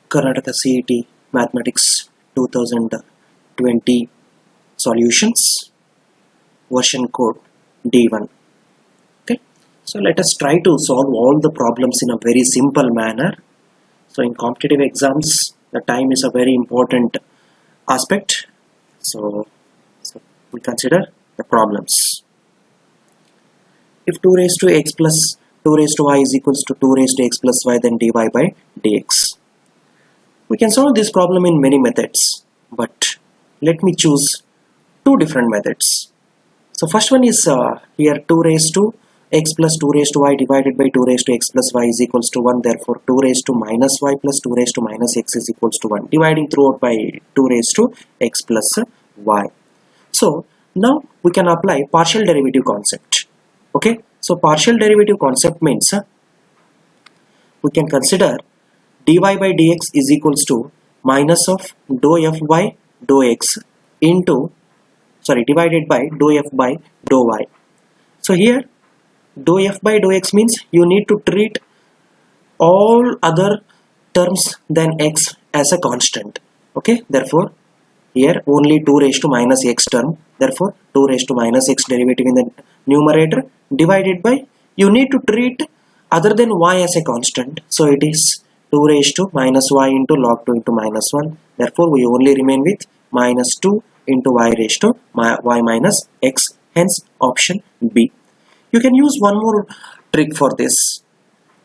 Karnataka CET Mathematics 2020 solutions, version code D1. Okay, so let us try to solve all the problems in a very simple manner. So in competitive exams, the time is a very important aspect. So we consider the problems. If 2 raised to x plus 2 raised to y is equals to 2 raised to x plus y, then dy by dx. We can solve this problem in many methods, but let me choose two different methods. So first one is here 2 raised to x plus 2 raised to y divided by 2 raised to x plus y is equals to 1. Therefore 2 raised to minus y plus 2 raised to minus x is equals to 1. Dividing throughout by 2 raised to x plus y. So now we can apply partial derivative concept. Okay, so partial derivative concept means we can consider dy by dx is equals to minus of dou f by dou x into divided by dou f by dou y. So here dou f by dou x means you need to treat all other terms than x as a constant. Okay, therefore here only 2 raised to minus x term, therefore 2 raised to minus x derivative in the numerator divided by, you need to treat other than y as a constant, so it is 2 raised to minus y into log 2 into minus 1. Therefore we only remain with minus 2 into y raised to y minus x, hence option B. You can use one more trick for this.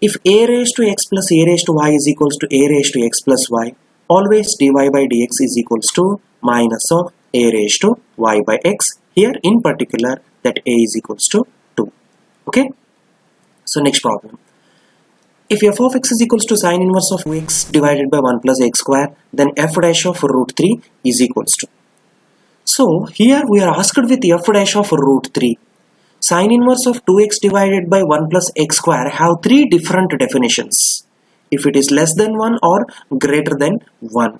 If a raised to x plus a raised to y is equals to a raised to x plus y, always dy by dx is equals to minus of a raised to y by x. Here in particular that a is equals to 2. Okay. So next problem. If f of x is equals to sine inverse of x divided by 1 plus x square, then f dash of root 3 is equals to. So here we are asked with f dash of root 3. Sine inverse of 2x divided by 1 plus x square have three different definitions. If it is less than 1 or greater than 1,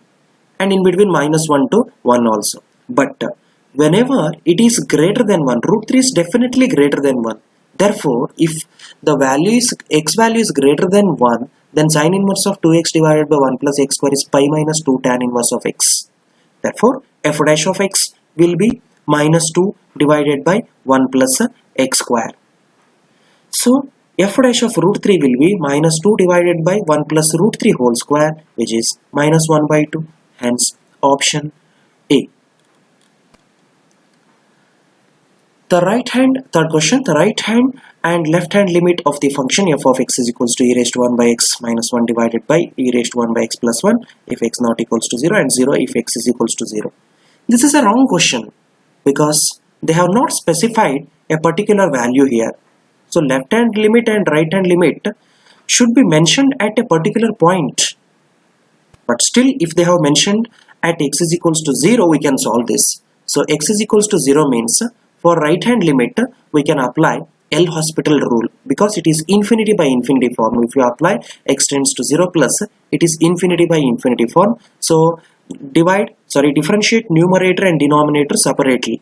and in between minus 1 to 1 also. But whenever it is greater than 1, root 3 is definitely greater than 1. Therefore, if the value is x value is greater than 1, then sine inverse of 2x divided by 1 plus x square is pi minus 2 tan inverse of x. Therefore, f dash of x will be minus 2 divided by 1 plus x square. So, f dash of root 3 will be minus 2 divided by 1 plus root 3 whole square, which is minus 1 by 2. Hence, option A. Third question, the right hand and left hand limit of the function f of x is equals to e raised to 1 by x minus 1 divided by e raised to 1 by x plus 1 if x not equals to 0 and 0 if x is equals to 0. This is a wrong question because they have not specified a particular value here. So left hand limit and right hand limit should be mentioned at a particular point. But still if they have mentioned at x is equals to 0, we can solve this. So x is equals to 0 means for right hand limit we can apply L'Hospital rule because it is infinity by infinity form. If you apply x tends to 0 plus, it is infinity by infinity form. So differentiate numerator and denominator separately.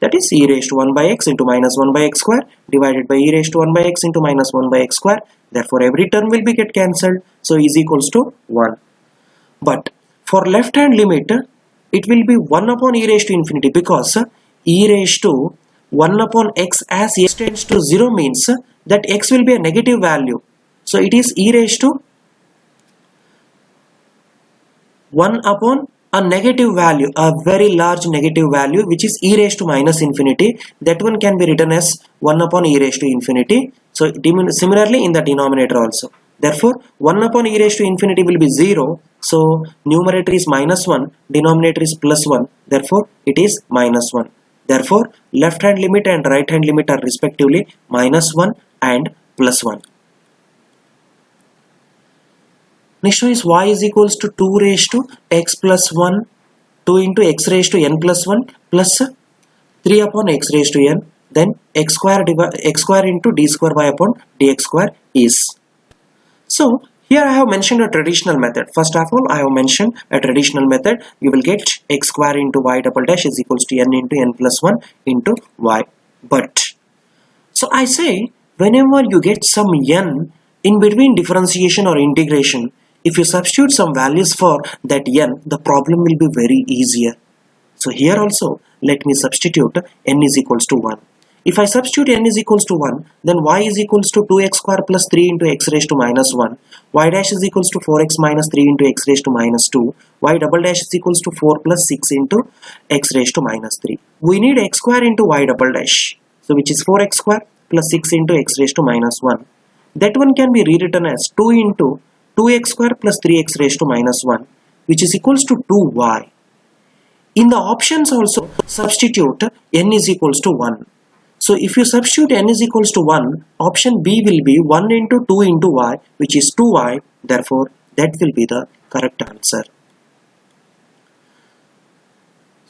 That is e raised to 1 by x into minus 1 by x square divided by e raised to 1 by x into minus 1 by x square. Therefore every term will be get cancelled. So is equals to 1. But for left hand limit it will be 1 upon e raised to infinity because e raised to 1 upon x as x tends to 0 means that x will be a negative value. So it is e raised to 1 upon a negative value, a very large negative value, which is e raised to minus infinity. That one can be written as 1 upon e raised to infinity. So similarly in the denominator also. Therefore 1 upon e raised to infinity will be 0. So numerator is minus 1, denominator is plus 1. Therefore it is minus 1. Therefore left hand limit and right hand limit are respectively minus 1 and plus 1. Next one is y is equals to 2 raised to x plus 1, 2 into x raised to n plus 1 plus 3 upon x raised to n, then x square into d square y upon dx square is. So here I have mentioned a traditional method. First of all, I have mentioned a traditional method. You will get x square into y double dash is equals to n into n plus 1 into y. But, so I say whenever you get some n in between differentiation or integration, if you substitute some values for that n, the problem will be very easier. So here also let me substitute n is equals to 1. If I substitute n is equals to 1, then y is equals to 2x square plus 3 into x raised to minus 1, y dash is equals to 4x minus 3 into x raised to minus 2, y double dash is equals to 4 plus 6 into x raised to minus 3. We need x square into y double dash, so which is 4x square plus 6 into x raised to minus 1. That one can be rewritten as 2 into 2x square plus 3x raised to minus 1, which is equals to 2y. In the options also substitute n is equals to 1. So if you substitute n is equals to 1, option B will be 1 into 2 into y, which is 2y. Therefore, that will be the correct answer.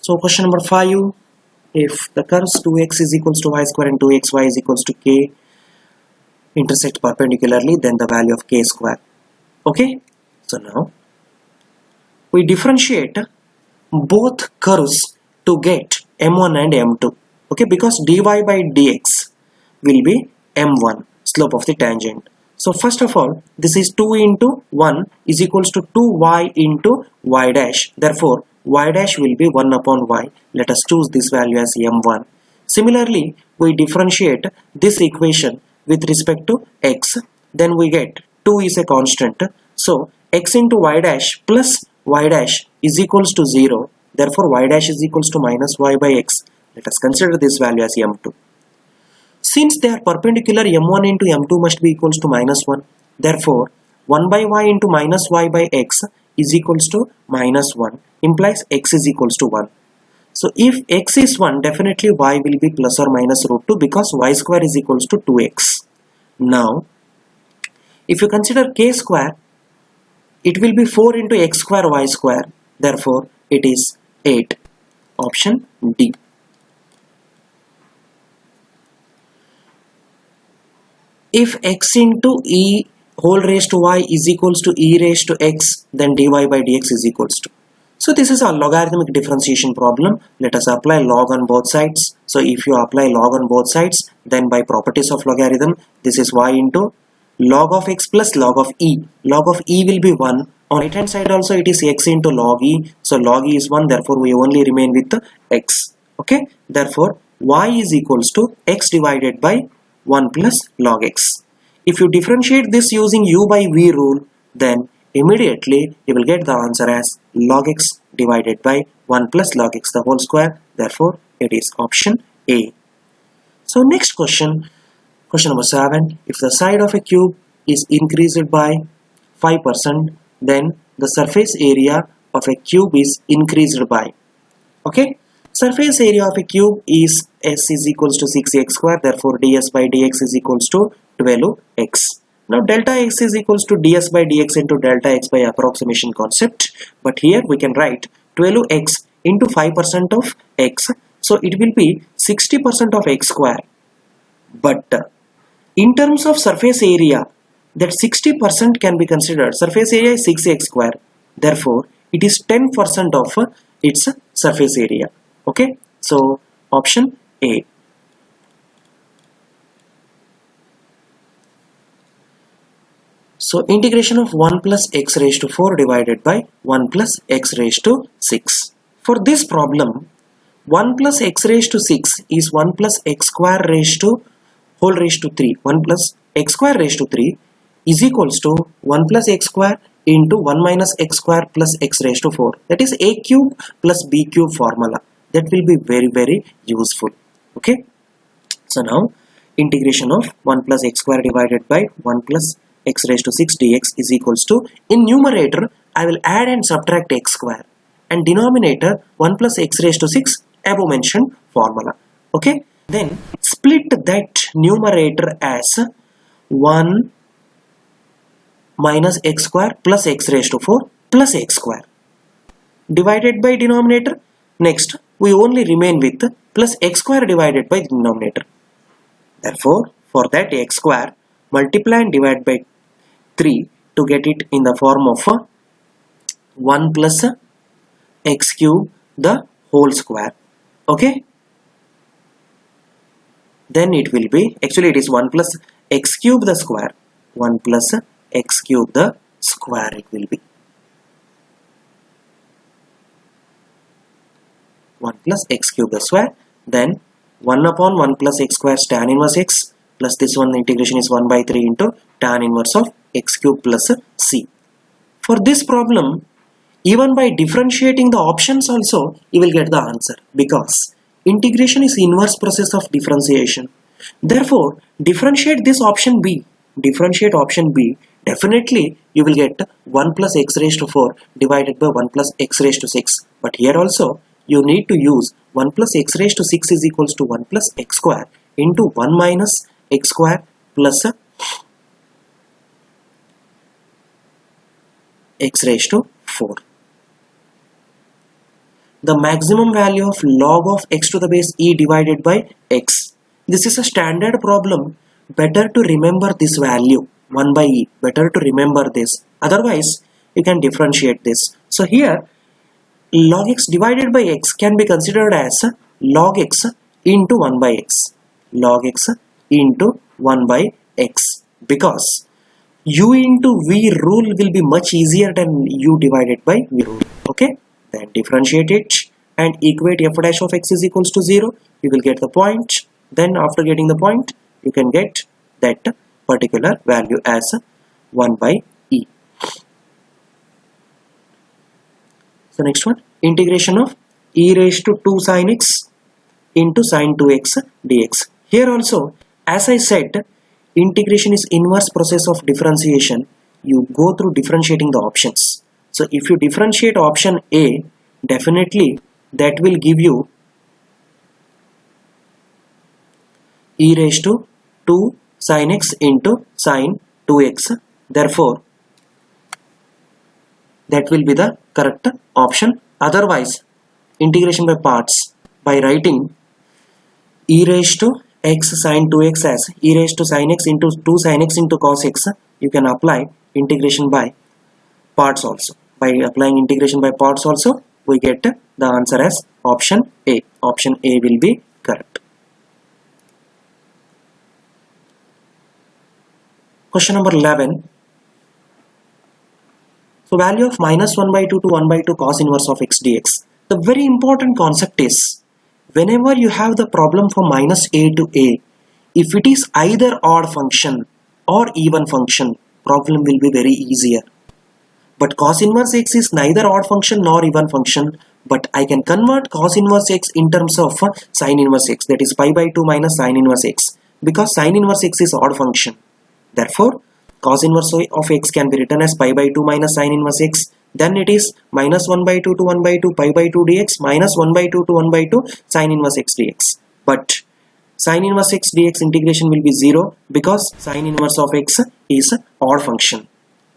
So question number 5. If the curves 2x is equals to y square and 2xy is equals to k intersect perpendicularly, then the value of k square. Okay. So now we differentiate both curves to get m1 and m2. Okay, because dy by dx will be m1, slope of the tangent. So first of all, this is 2 into 1 is equals to 2y into y dash. Therefore, y dash will be 1 upon y. Let us choose this value as m1. Similarly, we differentiate this equation with respect to x. Then we get 2 is a constant. So x into y dash plus y dash is equals to 0. Therefore, y dash is equals to minus y by x. Let us consider this value as m2. Since they are perpendicular, m1 into m2 must be equals to minus 1. Therefore, 1 by y into minus y by x is equals to minus 1, implies x is equals to 1. So if x is 1, definitely y will be plus or minus root 2 because y square is equals to 2x. Now, if you consider k square, it will be 4 into x square y square. Therefore, it is 8. Option D. If x into e whole raised to y is equals to e raised to x, then dy by dx is equals to. So this is a logarithmic differentiation problem. Let us apply log on both sides. So if you apply log on both sides, then by properties of logarithm, this is y into log of x plus log of e. Log of e will be 1. On right hand side also it is x into log e. So log e is 1. Therefore we only remain with the x. Okay. Therefore y is equals to x divided by 1 plus log x. If you differentiate this using u by v rule, then immediately you will get the answer as log x divided by 1 plus log x the whole square. Therefore, it is option A. So next question, question number 7. If the side of a cube is increased by 5%, then the surface area of a cube is increased by. Okay. Surface area of a cube is s is equals to 6x square. Therefore, ds by dx is equals to 12x. Now, delta x is equals to ds by dx into delta x by approximation concept. But here we can write 12x into 5% of x. So, it will be 60% of x square. But in terms of surface area, that 60% can be considered. Surface area is 6x square. Therefore, it is 10% of its surface area. Okay, so option A. So integration of 1 plus x raised to 4 divided by 1 plus x raised to 6. For this problem, 1 plus x raised to 6 is 1 plus x square raised to whole raised to 3. 1 plus x square raised to 3 is equals to 1 plus x square into 1 minus x square plus x raised to 4. That is a cube plus b cube formula. That will be very useful. Okay. So now integration of 1 plus x square divided by 1 plus x raised to 6 dx is equals to, in numerator I will add and subtract x square, and denominator 1 plus x raised to 6 above mentioned formula. Okay. Then split that numerator as 1 minus x square plus x raised to 4 plus x square divided by denominator. Next, we only remain with plus x square divided by denominator. Therefore, for that x square, multiply and divide by 3 to get it in the form of 1 plus x cube the whole square. Okay. Then it will be, actually it is 1 plus x cube the square. 1 plus x cube the square it will be. 1 plus x cube square, then 1 upon 1 plus x square tan inverse x, plus this one integration is 1 by 3 into tan inverse of x cube plus c. For this problem, even by differentiating the options also, you will get the answer, because integration is inverse process of differentiation. Therefore, differentiate this option B. Differentiate option B. Definitely, you will get 1 plus x raised to 4 divided by 1 plus x raised to 6. But here also, you need to use 1 plus x raised to 6 is equals to 1 plus x square into 1 minus x square plus x raised to 4. The maximum value of log of x to the base e divided by x. This is a standard problem. Better to remember this value 1 by e. Better to remember this. Otherwise, you can differentiate this. So here, log x divided by x can be considered as log x into 1 by x. Log x into 1 by x. Because u into v rule will be much easier than u divided by v rule. Okay? Then differentiate it and equate f dash of x is equals to 0. You will get the point. Then after getting the point, you can get that particular value as 1 by e. So next one, integration of e raised to 2 sin x into sin 2x dx. Here also, as I said, integration is inverse process of differentiation. You go through differentiating the options. So if you differentiate option A, definitely that will give you e raised to 2 sin x into sin 2x. Therefore, that will be the correct option. Otherwise, integration by parts, by writing e raised to x sin 2x as e raised to sin x into 2 sin x into cos x, you can apply integration by parts also. By applying integration by parts also, we get the answer as option A. Option A will be correct. Question number 11. So value of minus 1 by 2 to 1 by 2 cos inverse of x dx. The very important concept is, whenever you have the problem from minus a to a, if it is either odd function or even function, problem will be very easier. But cos inverse x is neither odd function nor even function, but I can convert cos inverse x in terms of sin inverse x, that is pi by 2 minus sin inverse x, because sin inverse x is odd function. Therefore, cos inverse of x can be written as pi by 2 minus sin inverse x. Then it is minus 1 by 2 to 1 by 2 pi by 2 dx minus 1 by 2 to 1 by 2 sin inverse x dx. But sin inverse x dx integration will be 0 because sin inverse of x is odd function.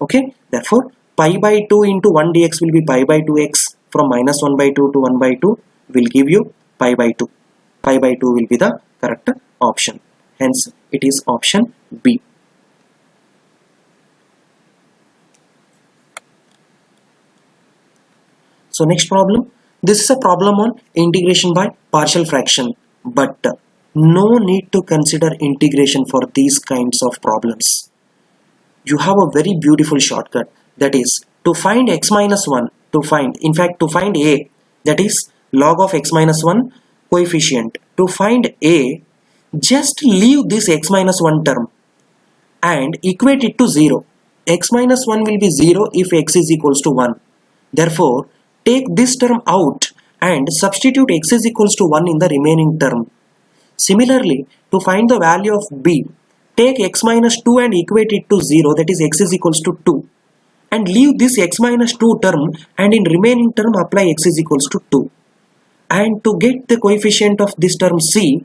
Okay, therefore pi by 2 into 1 dx will be pi by 2x. From minus 1 by 2 to 1 by 2 will give you pi by 2. Pi by 2 will be the correct option. Hence, it is option B. So next problem. This is a problem on integration by partial fraction. But no need to consider integration for these kinds of problems. You have a very beautiful shortcut. That is, to find x minus 1, to find a, that is log of x minus 1 coefficient. To find a, just leave this x minus 1 term and equate it to 0. X minus 1 will be 0 if x is equals to 1. Therefore, take this term out and substitute x is equals to 1 in the remaining term. Similarly, to find the value of b, take x minus 2 and equate it to 0, that is x is equals to 2. And leave this x minus 2 term and in remaining term apply x is equals to 2. And to get the coefficient of this term c,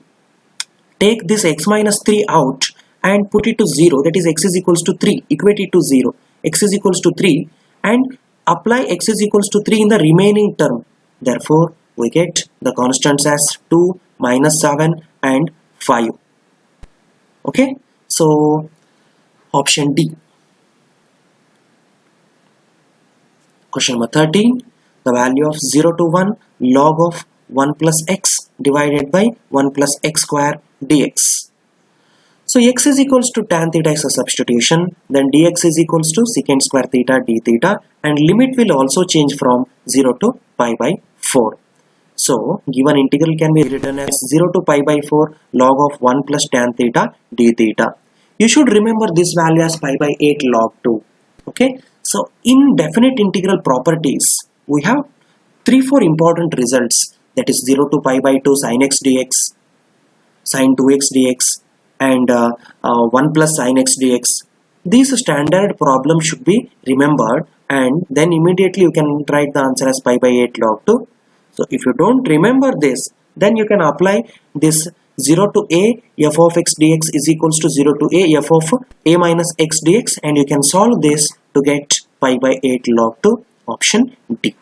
take this x minus 3 out and put it to 0, that is x is equals to 3, equate it to 0, x is equals to 3 and apply x is equals to 3 in the remaining term. Therefore, we get the constants as 2, minus 7 and 5. Okay, so option D. Question number 13. The value of 0 to 1 log of 1 plus x divided by 1 plus x square dx. So x is equals to tan theta is a substitution, then dx is equals to secant square theta d theta, and limit will also change from 0 to pi by 4. So given integral can be written as 0 to pi by 4 log of 1 plus tan theta d theta. You should remember this value as pi by 8 log 2. Okay, so in definite integral properties we have 3-4 important results, that is 0 to pi by 2 sin x dx, sin 2x dx, and 1 plus sin x dx. These standard problems should be remembered, and then immediately you can write the answer as pi by 8 log 2. So if you don't remember this, then you can apply this 0 to a f of x dx is equals to 0 to a f of a minus x dx, and you can solve this to get pi by 8 log 2, option D.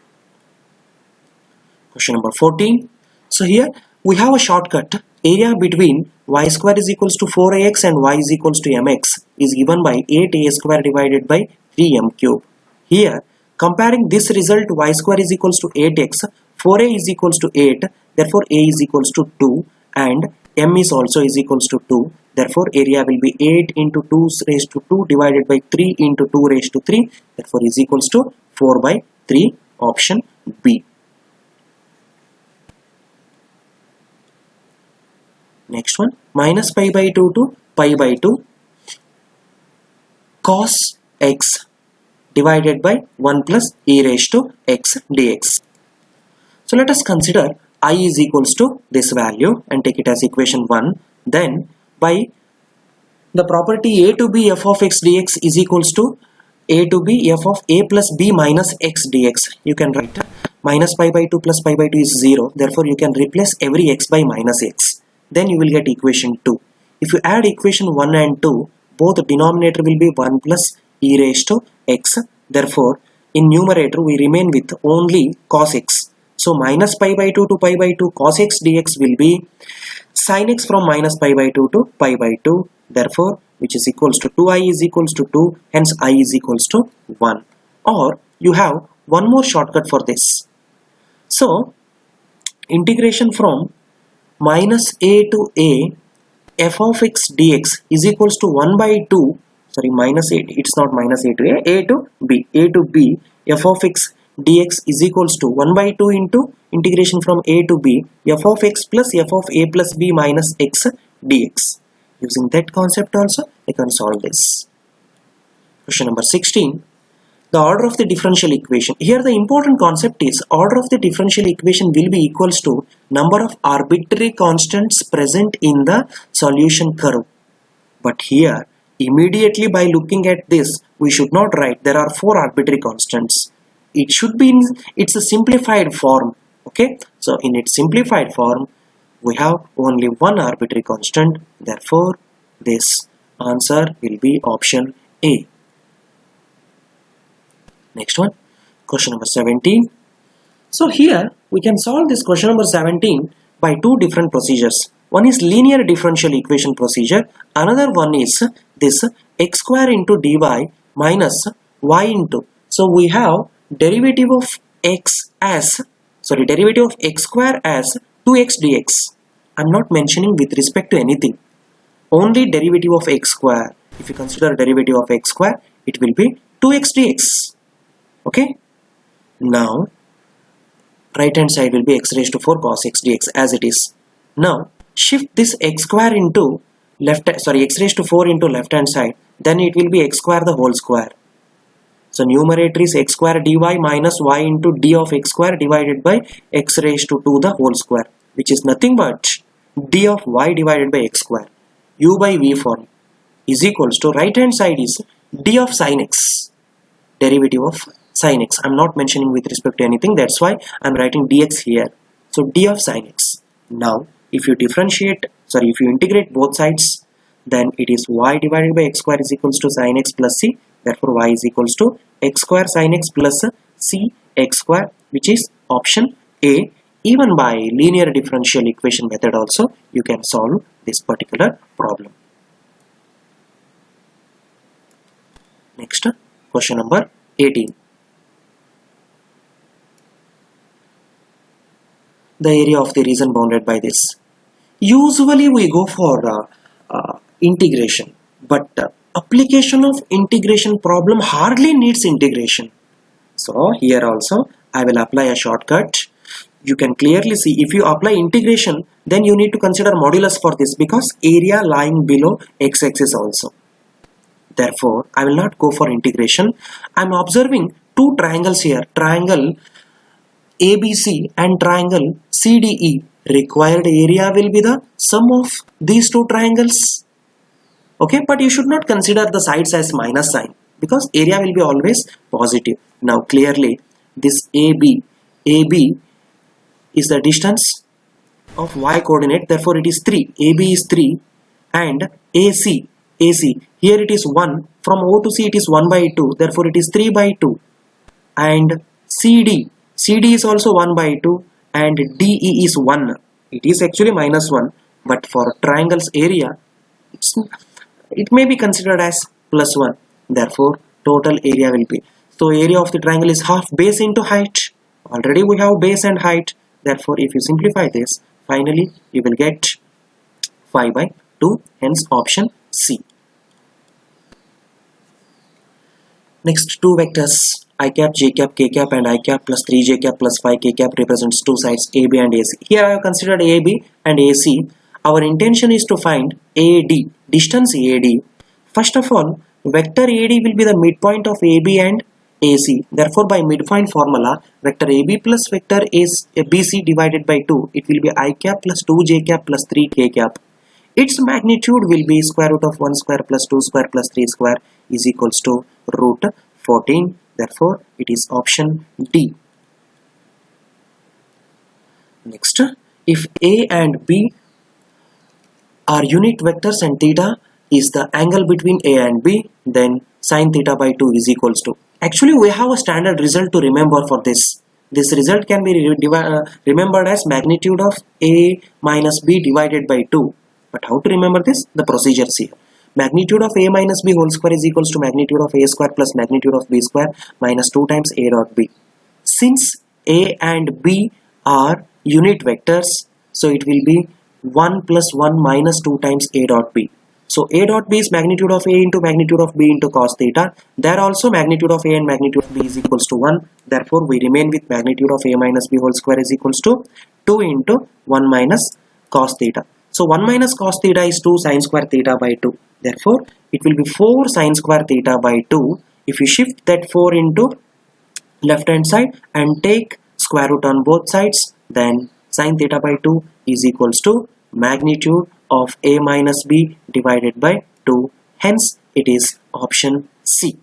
Question number 14. So here we have a shortcut. Area between y square is equals to 4ax and y is equals to mx is given by 8a square divided by 3m cube. Here, comparing this result, y square is equals to 8x, 4a is equals to 8, therefore a is equals to 2, and m is also is equals to 2. Therefore, area will be 8 into 2 raised to 2 divided by 3 into 2 raised to 3. Therefore, is equals to 4 by 3, option B. Next one, minus pi by 2 to pi by 2 cos x divided by 1 plus e raised to x dx. So let us consider I is equals to this value and take it as equation 1. Then by the property a to b f of x dx is equals to a to b f of a plus b minus x dx. You can write minus pi by 2 plus pi by 2 is 0. Therefore, you can replace every x by minus x. Then you will get equation 2. If you add equation 1 and 2, both the denominator will be 1 plus e raised to x. Therefore, in numerator we remain with only cos x. So minus pi by 2 to pi by 2 cos x dx will be sin x from minus pi by 2 to pi by 2. Therefore, which is equals to 2i is equals to 2. Hence, I is equals to 1. Or you have one more shortcut for this. So, integration from minus a to a f of x dx is equals to 1 by 2, sorry, minus 8, it's not minus a to a to b f of x dx is equals to 1 by 2 into integration from a to b f of x plus f of a plus b minus x dx. Using that concept also, I can solve this. Question number 16. The order of the differential equation. Here the important concept is order of the differential equation will be equals to number of arbitrary constants present in the solution curve. But here immediately by looking at this, we should not write there are 4 arbitrary constants. It should be in its a simplified form. Okay, so in its simplified form we have only one arbitrary constant. Therefore, this answer will be option A. Next one, question number 17. So here we can solve this question number 17 by two different procedures. One is linear differential equation procedure. Another one is this x square into dy minus y into. So we have derivative of x square as 2x dx. I'm not mentioning with respect to anything. Only derivative of x square. If you consider derivative of x square, it will be 2x dx. Okay, now right hand side will be x raised to 4 cos x dx as it is. Now shift this x square into x raised to 4 into left hand side, then it will be x square the whole square. So numerator is x square dy minus y into d of x square divided by x raised to 2 the whole square, which is nothing but d of y divided by x square. U by v form is equals to right hand side is d of sin x, derivative of sin x. I'm not mentioning with respect to anything, that's why I'm writing dx here. So d of sin x. Now if you integrate both sides, then it is y divided by x square is equals to sin x plus c. Therefore y is equals to x square sin x plus c x square, which is option A. Even by linear differential equation method also you can solve this particular problem. Next, question number 18. The area of the region bounded by this. Usually we go for integration, but application of integration problem hardly needs integration. So here also I will apply a shortcut. You can clearly see if you apply integration, then you need to consider modulus for this because area lying below x-axis also. Therefore, I will not go for integration. I am observing two triangles here, triangle ABC and triangle CDE. Required area will be the sum of these two triangles. Okay, but you should not consider the sides as minus sign because area will be always positive. Now clearly this AB is the distance of y coordinate, therefore it is 3. AB is 3 and AC here it is 1. From O to C it is 1 by 2, therefore it is 3 by 2. And CD is also 1 by 2 and DE is 1. It is actually minus 1, but for triangle's area it may be considered as plus 1. Therefore total area will be, so area of the triangle is half base into height. Already we have base and height, therefore if you simplify this, finally you will get 5 by 2, hence option C. Next two vectors I cap, j cap, k cap and I cap plus 3j cap plus 5k cap represents two sides AB and AC. Here I have considered AB and AC. Our intention is to find AD, distance AD. First of all, vector AD will be the midpoint of AB and AC. Therefore, by midpoint formula, vector AB plus vector BC divided by 2, it will be I cap plus 2j cap plus 3k cap. Its magnitude will be square root of 1 square plus 2 square plus 3 square is equals to root 14. Therefore, it is option D. Next, if A and B are unit vectors and theta is the angle between A and B, then sine theta by 2 is equals to. Actually, we have a standard result to remember for this. This result can be remembered as magnitude of A minus B divided by 2. But how to remember this? The procedures here. Magnitude of A minus B whole square is equals to magnitude of A square plus magnitude of B square minus 2 times A dot B. Since A and B are unit vectors, so it will be 1 plus 1 minus 2 times A dot B. So A dot B is magnitude of A into magnitude of B into cos theta. There also magnitude of A and magnitude of B is equals to 1. Therefore, we remain with magnitude of A minus B whole square is equals to 2 into 1 minus cos theta. So 1 minus cos theta is 2 sin square theta by 2. Therefore, it will be 4 sin square theta by 2. If you shift that 4 into left hand side and take square root on both sides, then sin theta by 2 is equals to magnitude of A minus B divided by 2. Hence, it is option C.